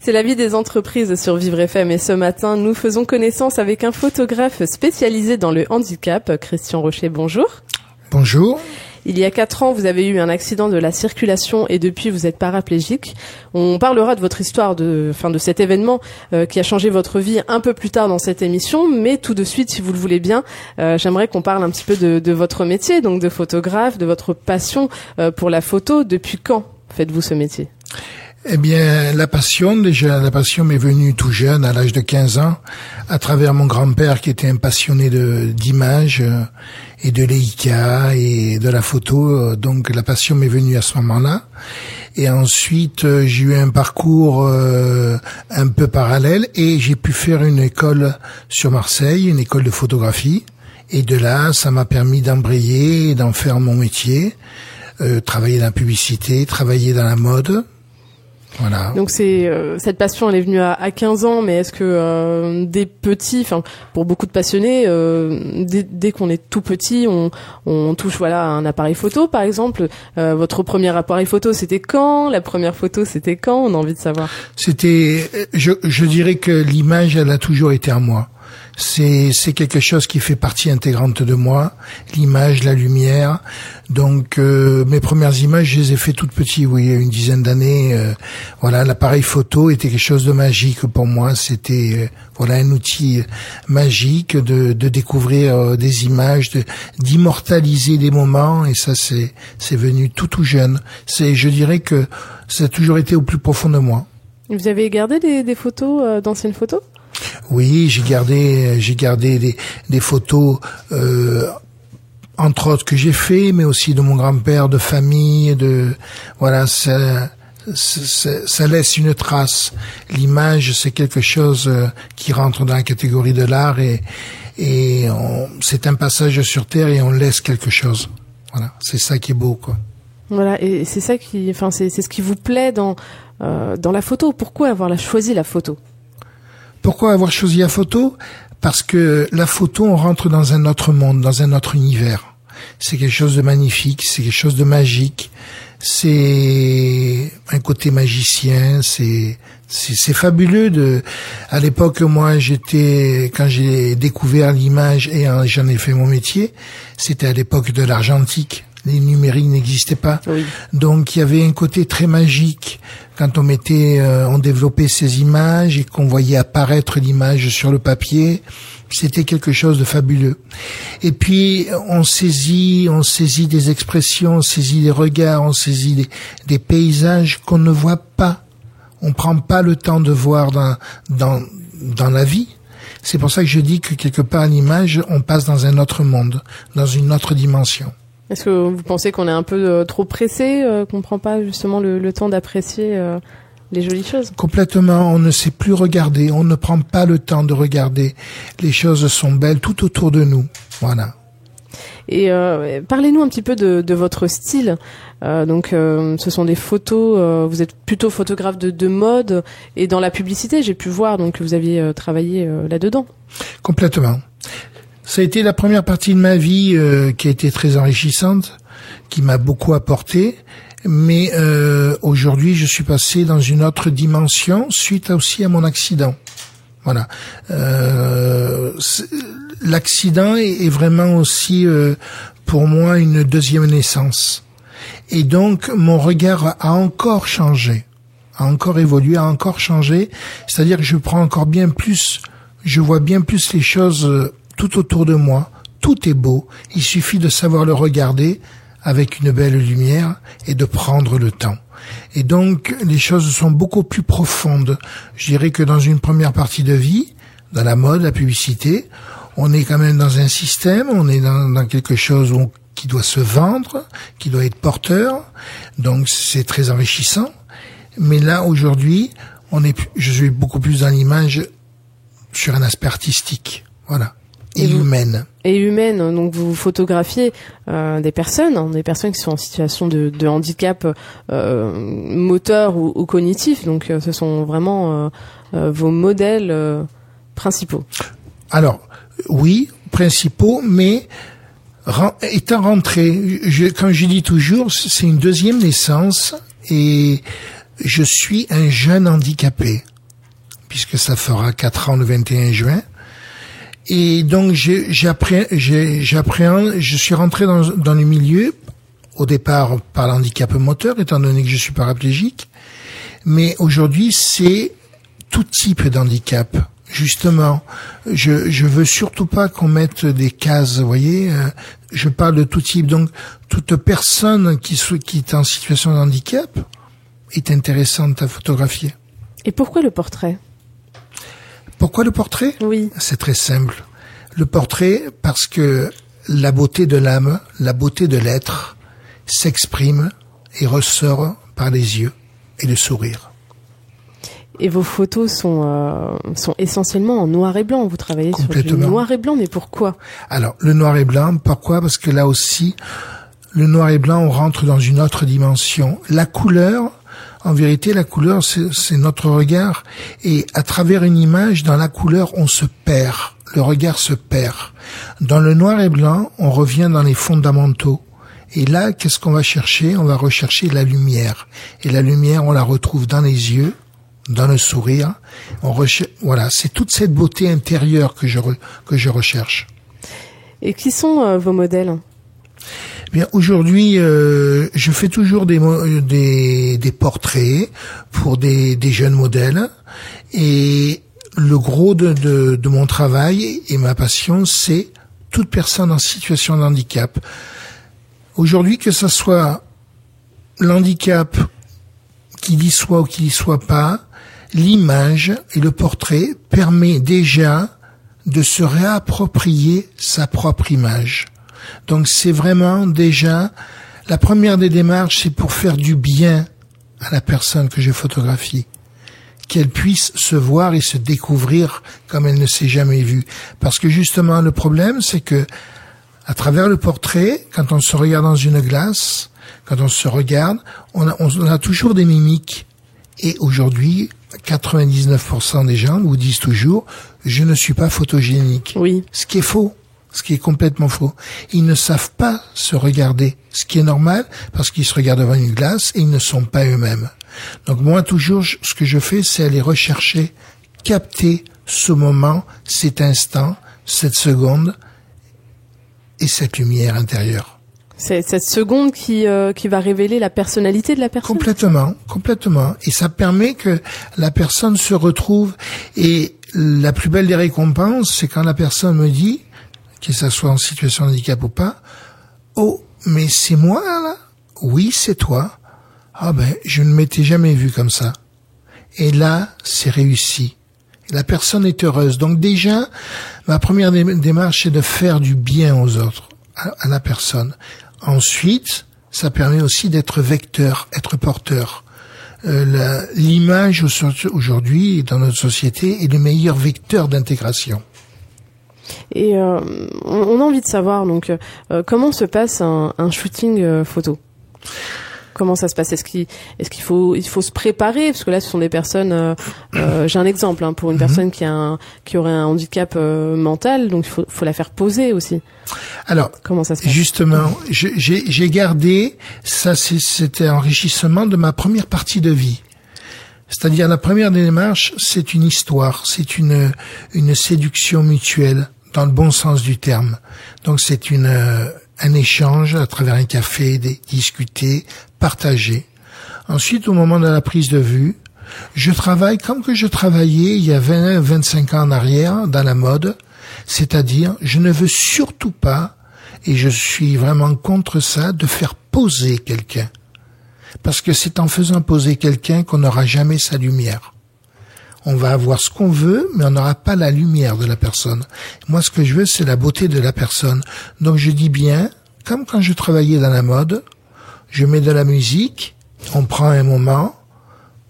C'est la vie des entreprises sur Vivre FM et ce matin, nous faisons connaissance avec un photographe spécialisé dans le handicap. Christian Rocher, bonjour. Bonjour. Il y a 4 ans, vous avez eu un accident de la circulation et depuis, vous êtes paraplégique. On parlera de votre histoire, de cet événement qui a changé votre vie un peu plus tard dans cette émission. Mais tout de suite, si vous le voulez bien, j'aimerais qu'on parle un petit peu de votre métier, donc de photographe, de votre passion pour la photo. Depuis quand faites-vous ce métier ? Eh bien, la passion m'est venue tout jeune, à l'âge de 15 ans, à travers mon grand-père qui était un passionné d'images et de Leica et de la photo. Donc, la passion m'est venue à ce moment-là. Et ensuite, j'ai eu un parcours un peu parallèle et j'ai pu faire une école sur Marseille, une école de photographie. Et de là, ça m'a permis d'embrayer et d'en faire mon métier, travailler dans la publicité, travailler dans la mode. Voilà. Donc cette passion, elle est venue à 15 ans, mais est-ce que des petits, pour beaucoup de passionnés, dès qu'on est tout petit, on touche à un appareil photo, par exemple. Votre premier appareil photo, c'était quand ? La première photo, c'était quand ? On a envie de savoir. Je dirais que l'image, elle a toujours été en moi. C'est quelque chose qui fait partie intégrante de moi, l'image, la lumière. Donc mes premières images, je les ai fait toutes petites, il y a une dizaine d'années. L'appareil photo était quelque chose de magique pour moi. C'était un outil magique de découvrir des images, d'immortaliser des moments. Et ça, c'est venu tout jeune. Je dirais que ça a toujours été au plus profond de moi. Vous avez gardé des photos d'anciennes photos ? Oui, j'ai gardé des photos, entre autres que j'ai fait, mais aussi de mon grand-père, de famille, ça laisse une trace. L'image, c'est quelque chose qui rentre dans la catégorie de l'art et c'est un passage sur terre et on laisse quelque chose. Voilà, c'est ça qui est beau, quoi. Voilà, et c'est ça c'est ce qui vous plaît dans la photo. Pourquoi avoir choisi la photo ? Pourquoi avoir choisi la photo ? Parce que la photo, on rentre dans un autre monde, dans un autre univers. C'est quelque chose de magnifique, c'est quelque chose de magique. C'est un côté magicien, c'est fabuleux à l'époque, moi, quand j'ai découvert l'image et j'en ai fait mon métier, c'était à l'époque de l'argentique. Les numériques n'existaient pas. Oui. Donc, il y avait un côté très magique quand on développait ces images et qu'on voyait apparaître l'image sur le papier. C'était quelque chose de fabuleux. Et puis, on saisit des expressions, on saisit des regards, on saisit des paysages qu'on ne voit pas. On prend pas le temps de voir dans la vie. C'est pour ça que je dis que quelque part, l'image, on passe dans un autre monde, dans une autre dimension. Est-ce que vous pensez qu'on est un peu trop pressé, qu'on ne prend pas justement le temps d'apprécier les jolies choses ? Complètement, on ne sait plus regarder, on ne prend pas le temps de regarder. Les choses sont belles tout autour de nous, voilà. Et parlez-nous un petit peu de votre style. Ce sont des photos, vous êtes plutôt photographe de mode et dans la publicité, j'ai pu voir donc que vous aviez travaillé là-dedans. Complètement. Ça a été la première partie de ma vie qui a été très enrichissante, qui m'a beaucoup apporté. Mais aujourd'hui, je suis passé dans une autre dimension suite aussi à mon accident. Voilà. L'accident est vraiment aussi pour moi une deuxième naissance. Et donc, mon regard a encore changé, a encore évolué, a encore changé. C'est-à-dire que je vois bien plus les choses tout autour de moi, tout est beau, il suffit de savoir le regarder avec une belle lumière et de prendre le temps. Et donc, les choses sont beaucoup plus profondes. Je dirais que dans une première partie de vie, dans la mode, la publicité, on est quand même dans un système, on est dans quelque chose qui doit se vendre, qui doit être porteur, donc c'est très enrichissant. Mais là, aujourd'hui, je suis beaucoup plus dans l'image sur un aspect artistique, voilà. Et humaine. Et humaine, donc vous photographiez des personnes qui sont en situation de handicap moteur ou cognitif, donc ce sont vraiment vos modèles principaux. Alors, oui, principaux, mais étant rentré, comme je dis toujours, c'est une deuxième naissance et je suis un jeune handicapé. puisque ça fera 4 ans le 21 juin. Et donc j'appréhende, je suis rentré dans le milieu, au départ par l'handicap moteur, étant donné que je suis paraplégique, mais aujourd'hui c'est tout type d'handicap. Justement, je veux surtout pas qu'on mette des cases, vous voyez, je parle de tout type, donc toute personne qui est en situation de handicap est intéressante à photographier. Et pourquoi le portrait ? Pourquoi le portrait ? Oui. C'est très simple. Le portrait, parce que la beauté de l'âme, la beauté de l'être s'exprime et ressort par les yeux et le sourire. Et vos photos sont essentiellement en noir et blanc. Vous travaillez sur du noir et blanc, mais pourquoi ? Alors, le noir et blanc, pourquoi ? Parce que là aussi, le noir et blanc, on rentre dans une autre dimension. La couleur, en vérité, la couleur, c'est notre regard. Et à travers une image, dans la couleur, on se perd. Le regard se perd. Dans le noir et blanc, on revient dans les fondamentaux. Et là, qu'est-ce qu'on va chercher ? On va rechercher la lumière. Et la lumière, on la retrouve dans les yeux, dans le sourire. Voilà, c'est toute cette beauté intérieure que je recherche. Et qui sont vos modèles ? Bien, aujourd'hui, je fais toujours des portraits pour des jeunes modèles. Et le gros de mon travail et ma passion, c'est toute personne en situation de handicap. Aujourd'hui, que ce soit l'handicap qu'il y soit ou qu'il y soit pas, l'image et le portrait permet déjà de se réapproprier sa propre image. Donc c'est vraiment déjà, la première des démarches, c'est pour faire du bien à la personne que je photographie. Qu'elle puisse se voir et se découvrir comme elle ne s'est jamais vue. Parce que justement, le problème, c'est que à travers le portrait, quand on se regarde dans une glace, quand on se regarde, on a toujours des mimiques. Et aujourd'hui, 99% des gens vous disent toujours « je ne suis pas photogénique ». Oui. Ce qui est faux, ce qui est complètement faux. Ils ne savent pas se regarder, ce qui est normal parce qu'ils se regardent devant une glace et ils ne sont pas eux-mêmes. Donc moi, toujours, ce que je fais, c'est aller rechercher, capter ce moment, cet instant, cette seconde et cette lumière intérieure. C'est cette seconde qui va révéler la personnalité de la personne. Complètement. Et ça permet que la personne se retrouve. Et la plus belle des récompenses, c'est quand la personne me dit, que ça soit en situation de handicap ou pas, « Oh, mais c'est moi, là ?»« Oui, c'est toi. »« Ah ben, je ne m'étais jamais vu comme ça. » Et là, c'est réussi. Et la personne est heureuse. Donc déjà, ma première démarche, c'est de faire du bien aux autres, à la personne. Ensuite, ça permet aussi d'être vecteur, être porteur. L'image aujourd'hui dans notre société est le meilleur vecteur d'intégration. Et on a envie de savoir donc comment se passe un shooting photo. Comment ça se passe ? Est-ce qu'il faut se préparer, parce que là ce sont des personnes j'ai un exemple pour une personne qui aurait un handicap mental, donc il faut la faire poser aussi. Alors comment ça se passe ? Justement, j'ai gardé ça, c'était enrichissement de ma première partie de vie. C'est-à-dire la première démarche, c'est une histoire, c'est une séduction mutuelle dans le bon sens du terme. Donc c'est un échange à travers un café, discuter, partager. Ensuite, au moment de la prise de vue, je travaille comme que je travaillais il y a 25 ans en arrière dans la mode, c'est-à-dire je ne veux surtout pas, et je suis vraiment contre ça, de faire poser quelqu'un. Parce que c'est en faisant poser quelqu'un qu'on n'aura jamais sa lumière. On va avoir ce qu'on veut, mais on n'aura pas la lumière de la personne. Moi, ce que je veux, c'est la beauté de la personne. Donc, je dis bien, comme quand je travaillais dans la mode, je mets de la musique, on prend un moment,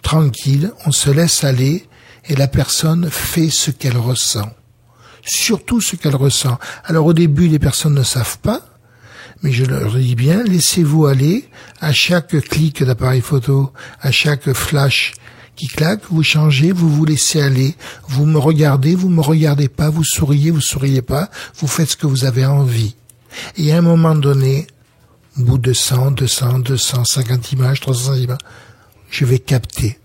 tranquille, on se laisse aller, et la personne fait ce qu'elle ressent. Surtout ce qu'elle ressent. Alors, au début, les personnes ne savent pas, mais je leur dis bien, laissez-vous aller à chaque clic d'appareil photo, à chaque flash qui claque, vous changez, vous vous laissez aller, vous me regardez pas, vous souriez pas, vous faites ce que vous avez envie. Et à un moment donné, au bout de 100, 200, 250 images, 300 images, je vais capter.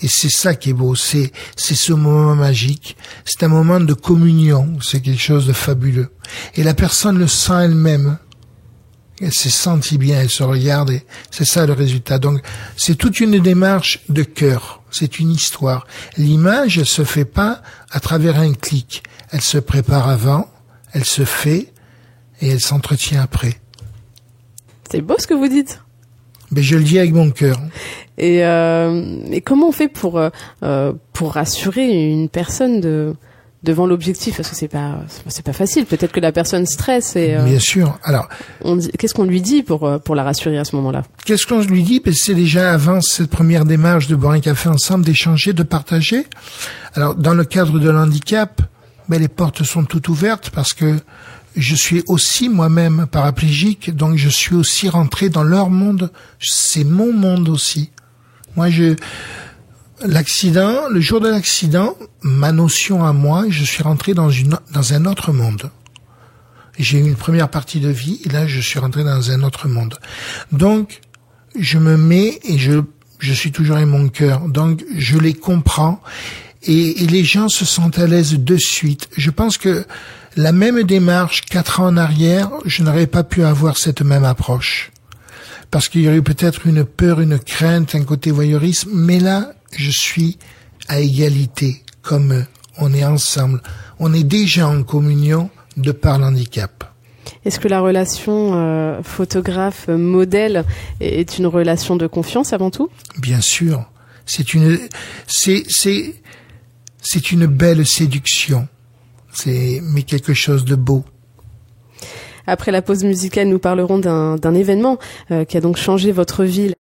Et c'est ça qui est beau, c'est ce moment magique, c'est un moment de communion, c'est quelque chose de fabuleux. Et la personne le sent elle-même, elle s'est sentie bien, elle se regarde, et c'est ça le résultat. Donc c'est toute une démarche de cœur, c'est une histoire. L'image, elle se fait pas à travers un clic, elle se prépare avant, elle se fait, et elle s'entretient après. C'est beau ce que vous dites. Mais je le dis avec mon cœur. Et comment on fait pour rassurer une personne devant l'objectif, parce que c'est pas facile. Peut-être que la personne stresse et bien sûr. Alors, qu'est-ce qu'on lui dit pour la rassurer à ce moment-là? Qu'est-ce qu'on lui dit? Ben, c'est déjà avant cette première démarche de boire un café ensemble, d'échanger, de partager. Alors, dans le cadre de l'handicap, ben, les portes sont toutes ouvertes parce que je suis aussi moi-même paraplégique, donc je suis aussi rentré dans leur monde. C'est mon monde aussi. Moi, l'accident, le jour de l'accident, ma notion à moi, je suis rentré dans un autre monde. J'ai eu une première partie de vie, et là, je suis rentré dans un autre monde. Donc, je me mets, et je suis toujours avec mon cœur, donc je les comprends, et les gens se sentent à l'aise de suite. Je pense que la même démarche, 4 ans en arrière, je n'aurais pas pu avoir cette même approche. Parce qu'il y aurait eu peut-être une peur, une crainte, un côté voyeurisme, mais là, je suis à égalité, comme eux. On est ensemble. On est déjà en communion de par l'handicap. Est-ce que la relation photographe-modèle est une relation de confiance avant tout? Bien sûr. C'est une belle séduction. Mais quelque chose de beau. Après la pause musicale, nous parlerons d'un événement qui a donc changé votre vie.